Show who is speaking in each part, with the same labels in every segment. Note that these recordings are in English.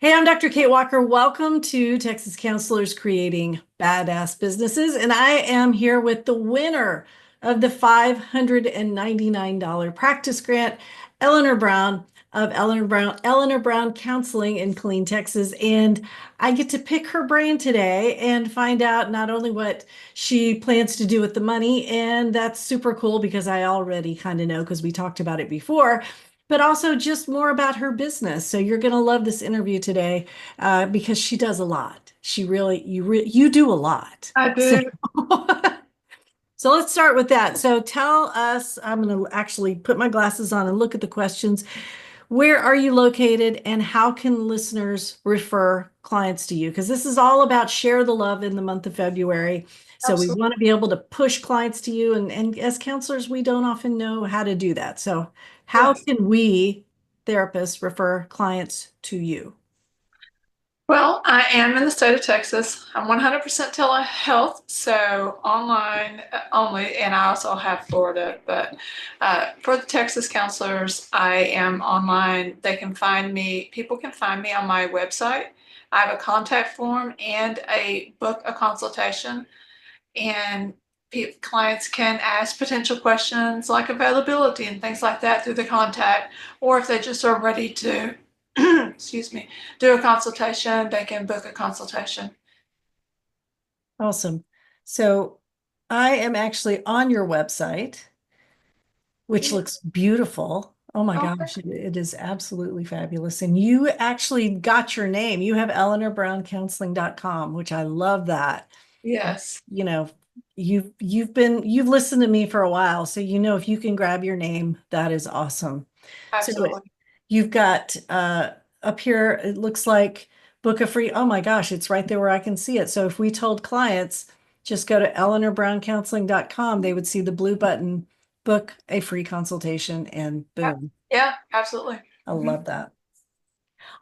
Speaker 1: Hey, I'm Dr. Kate Walker. Welcome to Texas Counselors Creating Badass Businesses. And I am here with the winner of the $599 practice grant, Eleanor Brown of Eleanor Brown Counseling in Killeen, Texas. And I get to pick her brain today and find out not only what she plans to do with the money, and that's super cool because I already kind of know because we talked about it before, but also just more about her business. So you're going to love this interview today because she does a lot. You do a lot.
Speaker 2: I
Speaker 1: So,
Speaker 2: do.
Speaker 1: so let's start with that. So tell us, I'm going to actually put my glasses on and look at the questions. Where are you located and how can listeners refer clients to you? Because this is all about share the love in the month of February. So we
Speaker 2: Absolutely.
Speaker 1: want to be able to push clients to you. And as counselors, we don't often know how to do that. So how
Speaker 2: Yes.
Speaker 1: can we therapists refer clients to you?
Speaker 2: Well, I am in the state of Texas. I'm 100% telehealth, so online only, and I also have Florida. But for the Texas counselors, I am online. They can find me, people can find me on my website. I have a contact form and a book a consultation, and clients can ask potential questions like availability and things like that through the contact, or if they just are ready to, excuse me, do a consultation, they can book a consultation.
Speaker 1: Awesome. So I am actually on your website, which
Speaker 2: Yeah.
Speaker 1: looks beautiful. Oh my
Speaker 2: Oh,
Speaker 1: gosh, it is absolutely fabulous. And you actually got your name. You have EleanorBrownCounseling.com, which I love that. And,
Speaker 2: yes,
Speaker 1: you know, you've listened to me for a while, so you know if you can grab your name, that is awesome. So
Speaker 2: absolutely.
Speaker 1: you've got up here, it looks like book a free. Oh my gosh, it's right there where I can see it. So if we told clients just go to EleanorBrownCounseling.com, they would see the blue button, book a free consultation, and
Speaker 2: Yeah,
Speaker 1: boom.
Speaker 2: yeah, absolutely.
Speaker 1: I
Speaker 2: Mhm.
Speaker 1: love that.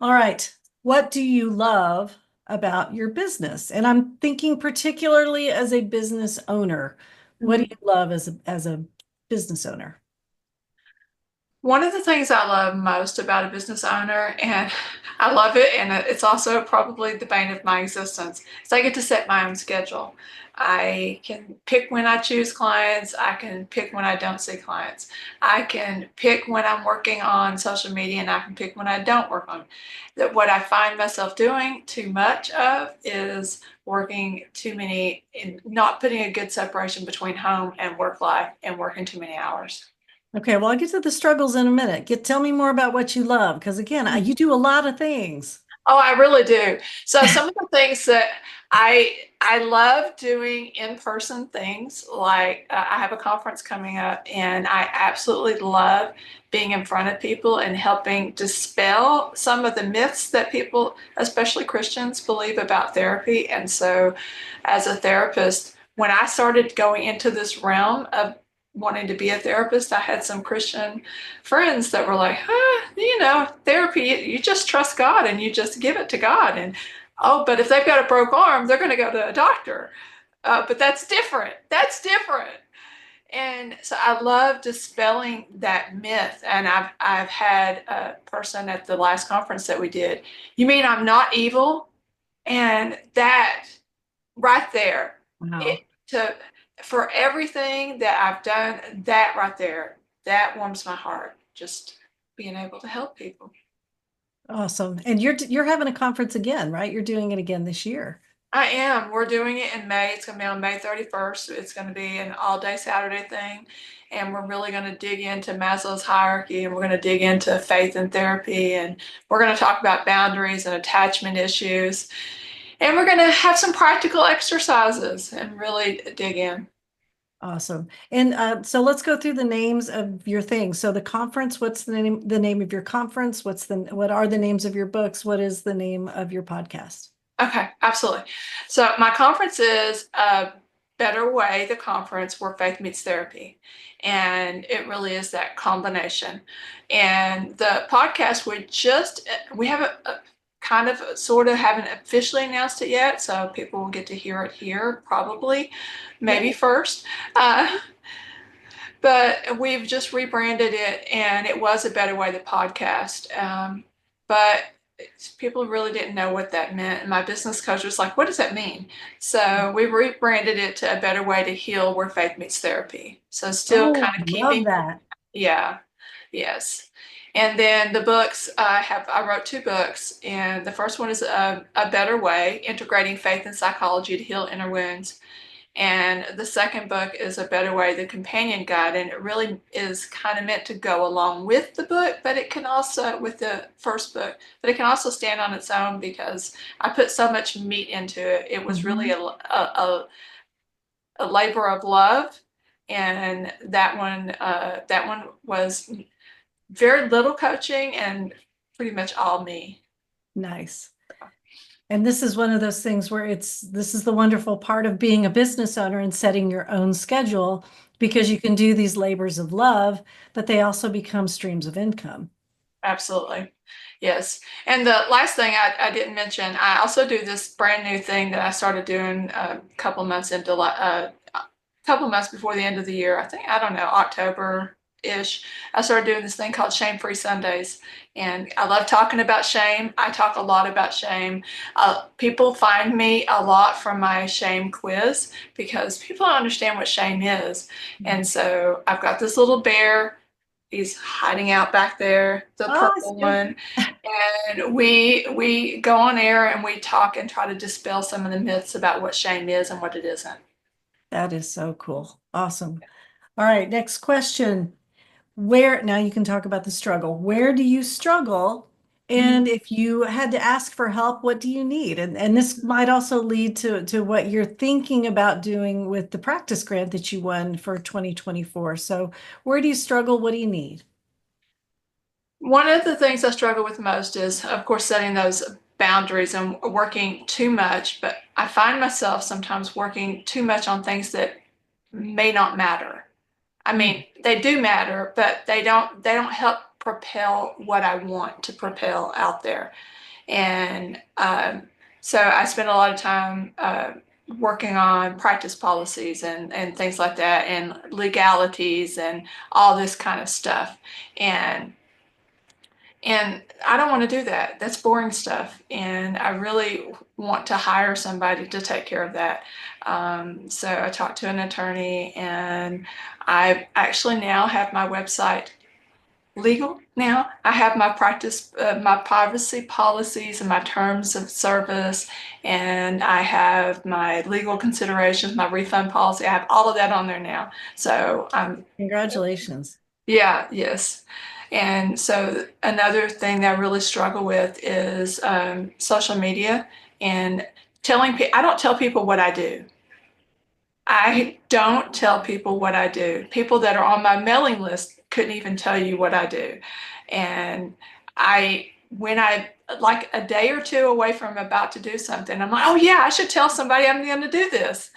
Speaker 1: All right. What do you love about your business? And I'm thinking particularly as a business owner. What do
Speaker 2: Mhm.
Speaker 1: you love as a business owner?
Speaker 2: One of the things I love most about a business owner, and I love it, and it's also probably the bane of my existence, is I get to set my own schedule. I can pick when I choose clients. I can pick when I don't see clients. I can pick when I'm working on social media, and I can pick when I don't work on. That what I find myself doing too much of is working too many, and not putting a good separation between home and work life, and working too many hours.
Speaker 1: Okay, well, I'll get to the struggles in a minute. Tell me more about what you love, because again, you do a lot of things.
Speaker 2: Oh, I really do. So some of the things that I love doing in-person things, like I have a conference coming up, and I absolutely love being in front of people and helping dispel some of the myths that people, especially Christians, believe about therapy. And so, as a therapist, when I started going into this realm of wanting to be a therapist, I had some Christian friends that were like, therapy, you just trust God and you just give it to God. And oh, but if they've got a broke arm, they're going to go to a doctor. But that's different. That's different. And so I love dispelling that myth. And I've had a person at the last conference that we did. You mean I'm not evil? And that right there,
Speaker 1: Wow.
Speaker 2: it to for everything that I've done, that right there, that warms my heart. Just being able to help people.
Speaker 1: Awesome. And you're having a conference again, right? You're doing it again this year.
Speaker 2: I am. We're doing it in May. It's going to be on May 31st. It's going to be an all-day Saturday thing. And we're really going to dig into Maslow's hierarchy, and we're going to dig into faith and therapy, and we're going to talk about boundaries and attachment issues. And we're going to have some practical exercises and really dig in.
Speaker 1: Awesome. And so let's go through the names of your things. So the conference, what's the name of your conference? What are the names of your books? What is the name of your podcast?
Speaker 2: Okay, absolutely. So my conference is a better way, the conference where faith meets therapy. And it really is that combination. And the podcast, we haven't kind of sort of haven't officially announced it yet. So people will get to hear it here probably,
Speaker 1: Yeah.
Speaker 2: maybe first. Uh, but we've just rebranded it, and it was a better way, the podcast. But people really didn't know what that meant. And my business coach was like, what does that mean? So we rebranded it to A Better Way to Heal Where Faith Meets Therapy. So still
Speaker 1: Oh,
Speaker 2: kind of
Speaker 1: love
Speaker 2: keeping,
Speaker 1: that.
Speaker 2: yeah, yes. And then the books, I wrote two books, and the first one is A Better Way, Integrating Faith and Psychology to Heal Inner Wounds. And the second book is A Better Way, the companion guide. And it really is kind of meant to go along with the book, but it can also, with the first book, but it can also stand on its own because I put so much meat into it. It was really
Speaker 1: Mhm.
Speaker 2: a labor of love. And that one was very little coaching and pretty much all me.
Speaker 1: Nice. And this is one of those things where this is the wonderful part of being a business owner and setting your own schedule because you can do these labors of love, but they also become streams of income.
Speaker 2: Absolutely. Yes. And the last thing I didn't mention, I also do this brand new thing that I started doing a couple months a couple months before the end of the year. I think, I don't know, October-ish. I started doing this thing called Shame-Free Sundays. And I love talking about shame. I talk a lot about shame. People find me a lot from my shame quiz because people don't understand what shame is. And so I've got this little bear. He's hiding out back there, the
Speaker 1: Oh, I
Speaker 2: purple
Speaker 1: see.
Speaker 2: one. And we go on air and we talk and try to dispel some of the myths about what shame is and what it isn't.
Speaker 1: That is so cool. Awesome. All right, next question. Where, now you can talk about the struggle. Where do you struggle? And if you had to ask for help, what do you need? And this might also lead to what you're thinking about doing with the practice grant that you won for 2024. So where do you struggle? What do you need?
Speaker 2: One of the things I struggle with most is, of course, setting those boundaries and working too much. But I find myself sometimes working too much on things that may not matter. I
Speaker 1: Mm.
Speaker 2: mean, they do matter, but they don't help propel what I want to propel out there. And so I spend a lot of time working on practice policies and things like that, and legalities and all this kind of stuff. And and I don't want to do that. That's boring stuff. And I really want to hire somebody to take care of that. So I talked to an attorney, and I actually now have my website legal now. I have my practice, my privacy policies and my terms of service, and I have my legal considerations, my refund policy. I have all of that on there now. So I'm
Speaker 1: Congratulations.
Speaker 2: yeah, yes. And so another thing that I really struggle with is social media and telling people. I don't tell people what I do. I don't tell people what I do. People that are on my mailing list couldn't even tell you what I do. And when I like a day or two away from about to do something, I'm like, oh yeah, I should tell somebody I'm going to do this.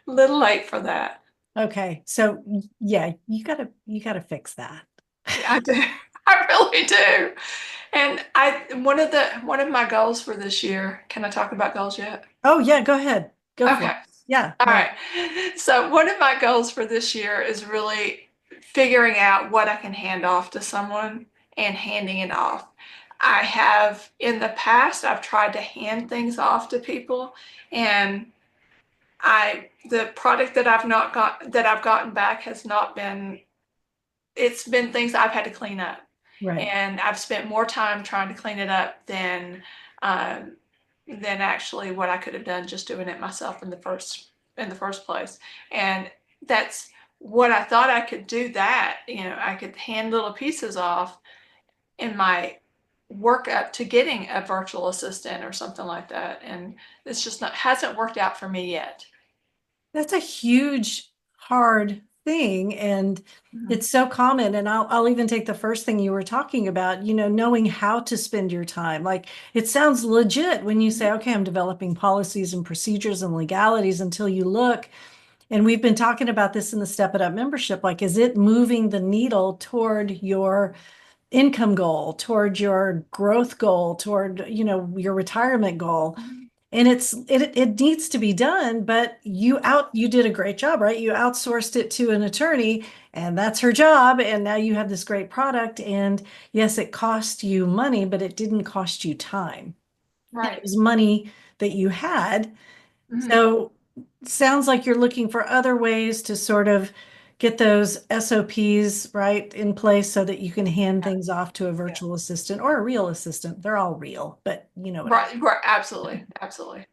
Speaker 2: Little late for that.
Speaker 1: Okay, so yeah, you gotta fix that.
Speaker 2: Yeah, I do. I really do. And one of my goals for this year, can I talk about goals yet?
Speaker 1: Oh yeah, go ahead. Go for
Speaker 2: Okay.
Speaker 1: it. Yeah,
Speaker 2: All
Speaker 1: no.
Speaker 2: right. So one of my goals for this year is really figuring out what I can hand off to someone and handing it off. I have in the past, I've tried to hand things off to people, and the product that I've gotten back has not been, it's been things I've had to clean up.
Speaker 1: Right.
Speaker 2: And I've spent more time trying to clean it up um, than actually what I could have done just doing it myself in the first place. And that's what I thought I could do. That I could hand little pieces off in my work up to getting a virtual assistant or something like that. And it's just not hasn't worked out for me yet.
Speaker 1: That's a huge, hard thing. And
Speaker 2: Mhm.
Speaker 1: it's so common. And I'll even take the first thing you were talking about, knowing how to spend your time. Like it sounds legit when you say, okay, I'm developing policies and procedures and legalities until you look. And we've been talking about this in the Step It Up membership. Like, is it moving the needle toward your income goal, toward your growth goal, toward, your retirement goal? And it needs to be done, but you did a great job, right? You outsourced it to an attorney, and that's her job. And now you have this great product. And yes, it cost you money, but it didn't cost you time. It
Speaker 2: Right.
Speaker 1: was money that you had.
Speaker 2: Mhm.
Speaker 1: So sounds like you're looking for other ways to sort of get those SOPs right in place so that you can hand
Speaker 2: Yeah.
Speaker 1: things off to a
Speaker 2: Yeah.
Speaker 1: virtual assistant or a real assistant. They're all real, but you know what I
Speaker 2: Right. Right. Absolutely. Absolutely.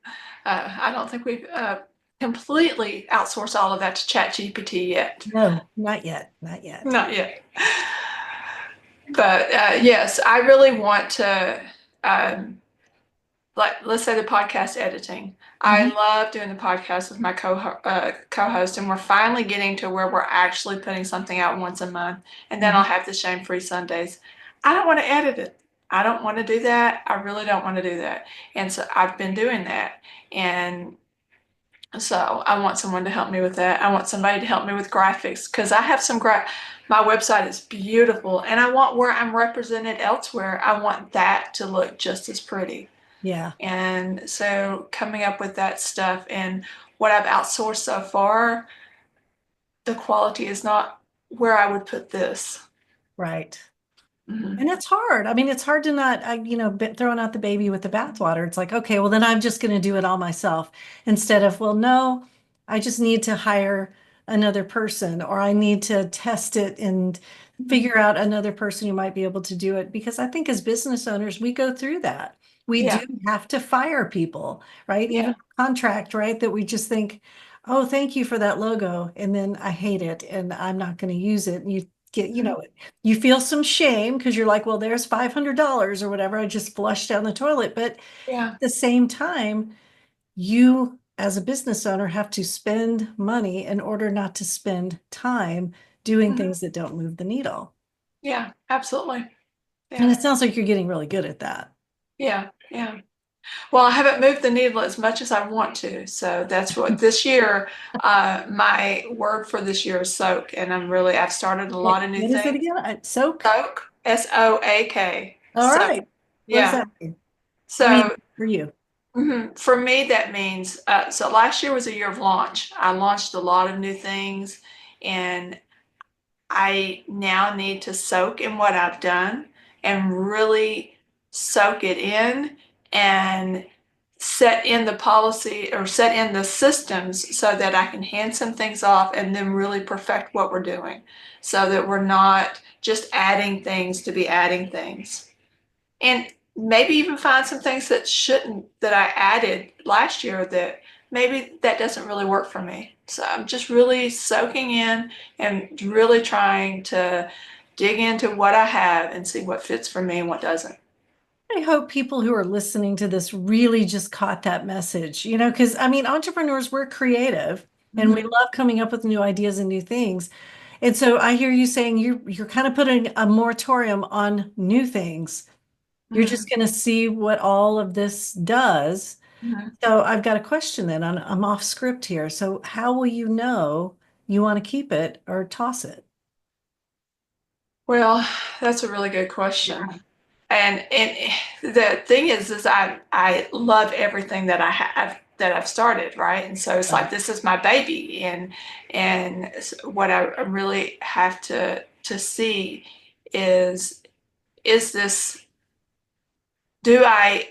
Speaker 2: I don't think we've completely outsourced all of that to ChatGPT yet.
Speaker 1: mean. No, not yet. Not yet.
Speaker 2: Not yet. But yes, I really want to, um, like, let's say the podcast editing. I
Speaker 1: Mhm.
Speaker 2: love doing the podcast with my co-host, and we're finally getting to where we're actually putting something out once a month, and then I'll
Speaker 1: Mhm.
Speaker 2: have the shame-free Sundays. I don't want to edit it. I don't want to do that. I really don't want to do that. And so I've been doing that. And so I want someone to help me with that. I want somebody to help me with graphics because I have some my website is beautiful and I want where I'm represented elsewhere, I want that to look just as pretty.
Speaker 1: Yeah,
Speaker 2: And so coming up with that stuff and what I've outsourced so far, the quality is not where I would put this.
Speaker 1: right.
Speaker 2: Mhm.
Speaker 1: And it's hard. I mean, it's hard to not, throwing out the baby with the bathwater. It's like, okay, well, then I'm just going to do it all myself instead of, well, no, I just need to hire another person or I need to test it and
Speaker 2: Mhm.
Speaker 1: figure out another person who might be able to do it. Because I think as business owners, we go through that. We do
Speaker 2: Yeah,
Speaker 1: have to fire people, right? Even
Speaker 2: yeah.
Speaker 1: a contract, right? That we just think, oh, thank you for that logo. And then I hate it and I'm not going to use it. And you get,
Speaker 2: Mhm.
Speaker 1: you feel some shame because you're like, well, there's $500 or whatever. I just flushed down the toilet. But at
Speaker 2: Yeah.
Speaker 1: the same time, you as a business owner have to spend money in order not to spend time doing
Speaker 2: Mhm.
Speaker 1: things that don't move the needle.
Speaker 2: Yeah, absolutely.
Speaker 1: And
Speaker 2: Yeah.
Speaker 1: it sounds like you're getting really good at that.
Speaker 2: Yeah. Yeah. Well, I haven't moved the needle as much as I want to. So that's what this year, my word for this year is soak. And I've started a lot
Speaker 1: Wait,
Speaker 2: of new
Speaker 1: what is it
Speaker 2: things.
Speaker 1: again? Soak?
Speaker 2: Soak, SOAK.
Speaker 1: All
Speaker 2: So,
Speaker 1: right. What does
Speaker 2: yeah.
Speaker 1: that mean? I mean,
Speaker 2: So
Speaker 1: for you.
Speaker 2: for me, that means, so last year was a year of launch. I launched a lot of new things and I now need to soak in what I've done and really soak it in and set in the policy or set in the systems so that I can hand some things off and then really perfect what we're doing so that we're not just adding things to be adding things. And maybe even find some things that shouldn't, that I added last year that maybe that doesn't really work for me. So I'm just really soaking in and really trying to dig into what I have and see what fits for me and what doesn't.
Speaker 1: I hope people who are listening to this really just caught that message, because I mean, entrepreneurs, we're creative and we
Speaker 2: Mhm.
Speaker 1: love coming up with new ideas and new things. And so I hear you saying you're kind of putting a moratorium on new things. You're just
Speaker 2: Mhm.
Speaker 1: going to see what all of this does.
Speaker 2: Mhm.
Speaker 1: So I've got a question then. I'm off script here. So how will you know you want to keep it or toss it?
Speaker 2: Well, that's a really good question. And the thing is I love everything that I have that I've started, right? And so it's like
Speaker 1: Right.
Speaker 2: this is my baby, and what I really have to see is is this do I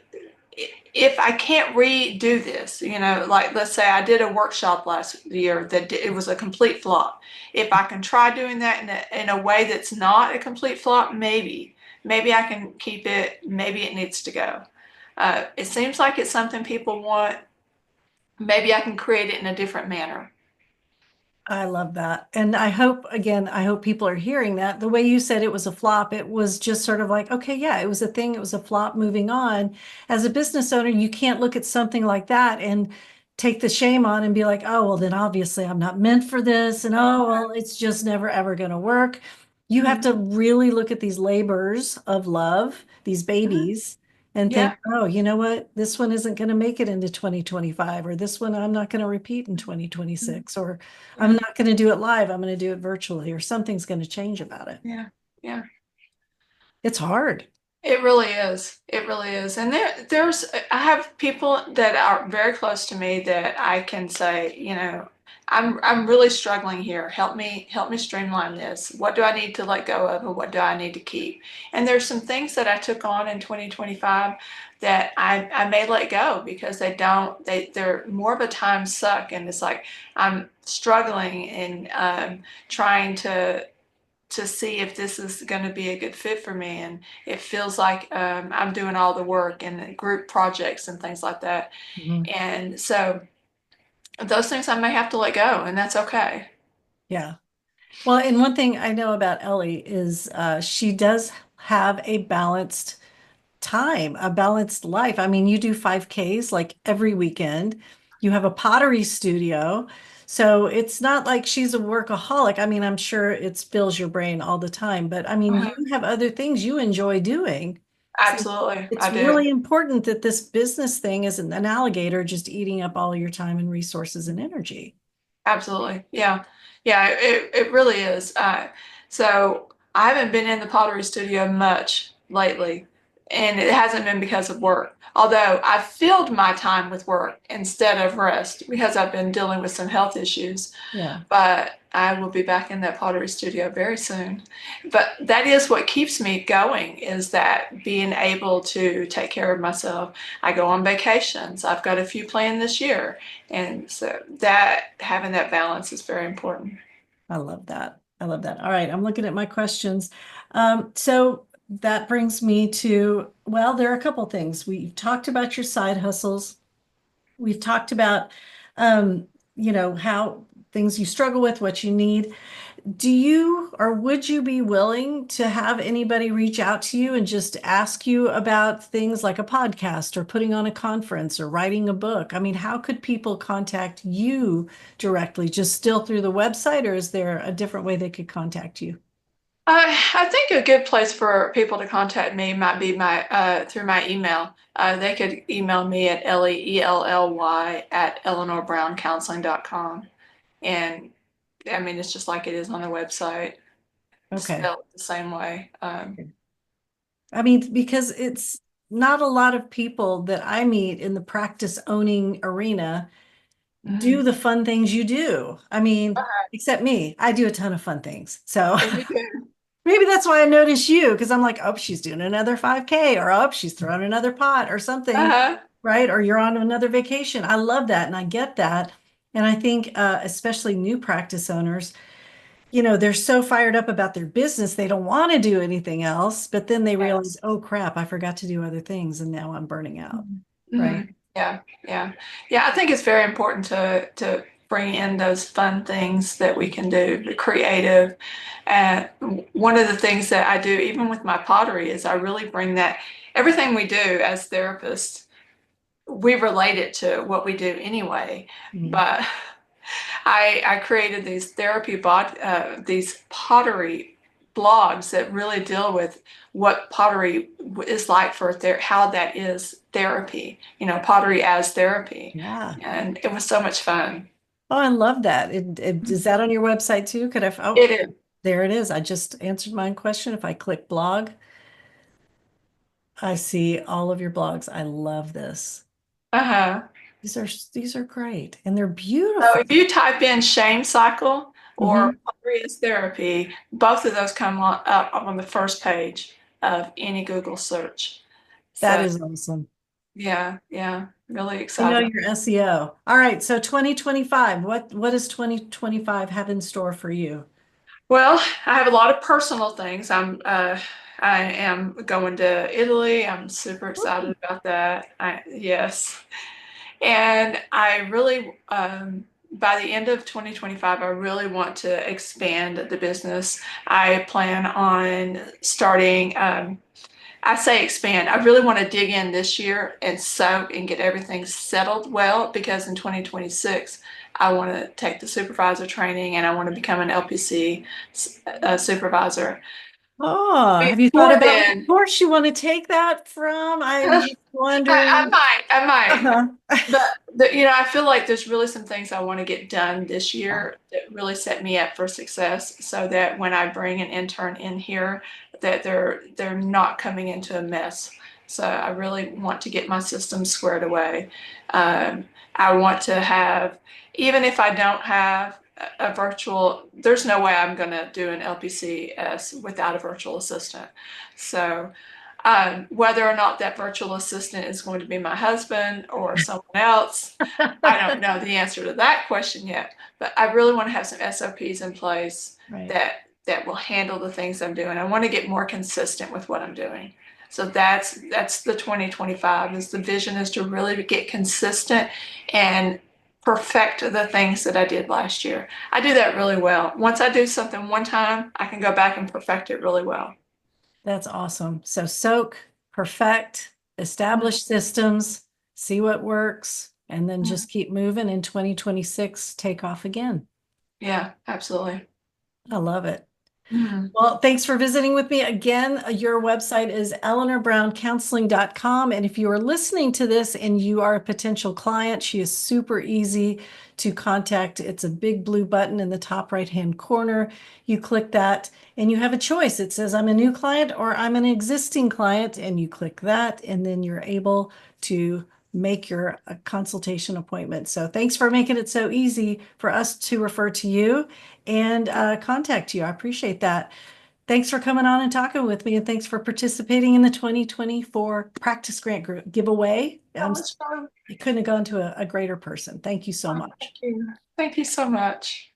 Speaker 2: if I can't redo this, like let's say I did a workshop last year it was a complete flop. If I can try doing that in a way that's not a complete flop, maybe I can keep it, maybe it needs to go. It seems like it's something people want. Maybe I can create it in a different manner.
Speaker 1: I love that. And I hope, again, I hope people are hearing that. The way you said it was a flop, it was just sort of like, okay, yeah, it was a thing, it was a flop, moving on. As a business owner, you can't look at something like that and take the shame on and be like, oh, well, then obviously I'm not meant for this. And oh, well, it's just never, ever going to work. You have
Speaker 2: Mhm.
Speaker 1: to really look at these labors of love, these
Speaker 2: Mhm.
Speaker 1: babies, and think,
Speaker 2: Yeah.
Speaker 1: oh, you know what? This one isn't going to make it into 2025, or this one I'm not going to repeat in
Speaker 2: Mhm.
Speaker 1: 2026, or I'm
Speaker 2: Yeah.
Speaker 1: not going to do it live. I'm going to do it virtually, or something's going to change about it.
Speaker 2: Yeah. Yeah.
Speaker 1: It's hard.
Speaker 2: It really is. It really is. And I have people that are very close to me that I can say, I'm really struggling here. Help me streamline this. What do I need to let go of and what do I need to keep? And there's some things that I took on in 2025 that I may let go because they're more of a time suck. And it's like I'm struggling and trying to see if this is going to be a good fit for me. And it feels like I'm doing all the work and group projects and things like that.
Speaker 1: Mhm.
Speaker 2: And so those things I may have to let go, and that's okay.
Speaker 1: Yeah. Well, and one thing I know about Ellie is she does have a balanced time, a balanced life. I mean, you do 5Ks like every weekend. You have a pottery studio. So it's not like she's a workaholic. I mean, I'm sure it spills your brain all the time, but I mean, you
Speaker 2: Mhm.
Speaker 1: have other things you enjoy doing. So
Speaker 2: Absolutely,
Speaker 1: it's
Speaker 2: I do.
Speaker 1: really important that this business thing isn't an alligator just eating up all your time and resources and energy.
Speaker 2: Absolutely. Yeah. Yeah, it really is. So I haven't been in the pottery studio much lately, and it hasn't been because of work. Although I filled my time with work instead of rest because I've been dealing with some health issues.
Speaker 1: Yeah,
Speaker 2: But I will be back in that pottery studio very soon. But that is what keeps me going is that being able to take care of myself. I go on vacations. I've got a few planned this year. And so that having that balance is very important.
Speaker 1: I love that. I love that. All right, I'm looking at my questions. So that brings me to, well, there are a couple things. We've talked about your side hustles. We've talked about, um, how things you struggle with, what you need. Do you or would you be willing to have anybody reach out to you and just ask you about things like a podcast or putting on a conference or writing a book? I mean, how could people contact you directly? Just still through the website, or is there a different way they could contact you?
Speaker 2: I think a good place for people to contact me might be my through my email. They could email me at Elly at EleanorBrownCounseling.com. And I mean, it's just like it is on the website,
Speaker 1: Okay.
Speaker 2: spelled the same way.
Speaker 1: I mean, because it's not a lot of people that I meet in the practice owning arena do
Speaker 2: Mhm.
Speaker 1: the fun things you do. I mean, except me, I do a ton of fun things. So
Speaker 2: And you do.
Speaker 1: maybe that's why I notice you because I'm like, oh, she's doing another 5K or oh, she's throwing another pot or something,
Speaker 2: Uh-huh.
Speaker 1: right? Or you're on another vacation. I love that and I get that. And I think especially new practice owners, they're so fired up about their business, they don't want to do anything else, but then they realize,
Speaker 2: Yes.
Speaker 1: oh crap, I forgot to do other things and now I'm burning out, right?
Speaker 2: Mhm. Yeah, yeah, yeah. I think it's very important to bring in those fun things that we can do, the creative. And one of the things that I do, even with my pottery, is I really bring that everything we do as therapists, we relate it to what we do anyway.
Speaker 1: Mhm.
Speaker 2: But I created these pottery blogs that really deal with what pottery is like for how that is therapy, pottery as therapy.
Speaker 1: Yeah.
Speaker 2: And it was so much fun.
Speaker 1: Oh, I love that. Is that on your website too? Oh,
Speaker 2: It is.
Speaker 1: there it is. I just answered my question. If I click blog, I see all of your blogs. I love this.
Speaker 2: Uh-huh.
Speaker 1: These are great and they're
Speaker 2: So
Speaker 1: beautiful.
Speaker 2: if you type in shame cycle or
Speaker 1: Mhm.
Speaker 2: pottery as therapy, both of those up on the first page of any Google search.
Speaker 1: That
Speaker 2: So
Speaker 1: is awesome.
Speaker 2: yeah, yeah, really
Speaker 1: I know
Speaker 2: excited.
Speaker 1: your SEO. All right, so 2025, what does 2025 have in store for you?
Speaker 2: Well, I have a lot of personal things. I am going to Italy. I'm super excited about that. Yes. And I really, by the end of 2025, I really want to expand the business. I plan on starting, I say expand. I really want to dig in this year and soak and get everything settled well because in 2026, I want to take the supervisor training and I want to become an LPC supervisor.
Speaker 1: Oh, have you thought
Speaker 2: Before
Speaker 1: about which
Speaker 2: then,
Speaker 1: course you want to take that from? I'm just
Speaker 2: I
Speaker 1: wondering.
Speaker 2: might, I might.
Speaker 1: Uh-huh.
Speaker 2: But I feel like there's really some things I want to get done this year that really set me up for success, so that when I bring an intern in here, that they're not coming into a mess. So I really want to get my system squared away. I want to have, even if I don't have a virtual, there's no way I'm going to do an LPCS without a virtual assistant. So whether or not that virtual assistant is going to be my husband or someone else, I don't know the answer to that question yet. But I really want to have some SOPs in place
Speaker 1: Right.
Speaker 2: that will handle the things I'm doing. I want to get more consistent with what I'm doing. So that's the 2025 is the vision is to really get consistent and perfect the things that I did last year. I do that really well. Once I do something one time, I can go back and perfect it really well.
Speaker 1: That's awesome. So soak, perfect, establish systems, see what works, and then just keep moving in 2026, take off again.
Speaker 2: Yeah, absolutely.
Speaker 1: I love it.
Speaker 2: Mhm.
Speaker 1: Well, thanks for visiting with me again. Your website is eleanorbrowncounseling.com. And if you are listening to this and you are a potential client, she is super easy to contact. It's a big blue button in the top right-hand corner. You click that and you have a choice. It says, I'm a new client or I'm an existing client. And you click that, and then you're able to make your consultation appointment. So thanks for making it so easy for us to refer to you and contact you. I appreciate that. Thanks for coming on and talking with me, and thanks for participating in the 2024 practice grant group giveaway.
Speaker 2: That was fun.
Speaker 1: You couldn't have gone to a greater person. Thank you so much.
Speaker 2: Thank you. Thank you so much.